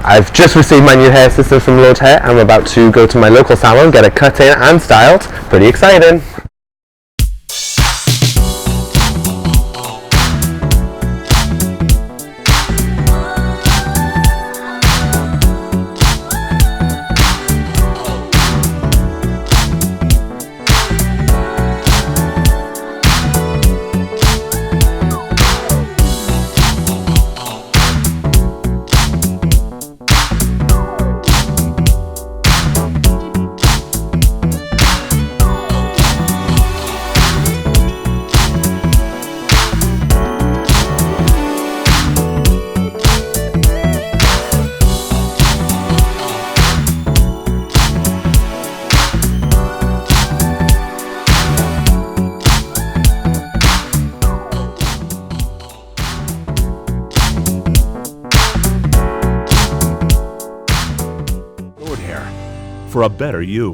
I've just received my new hair system from Lordhair. I'm about to go to my local salon, get it cut in and styled. Pretty exciting! Lordhair, for a better you.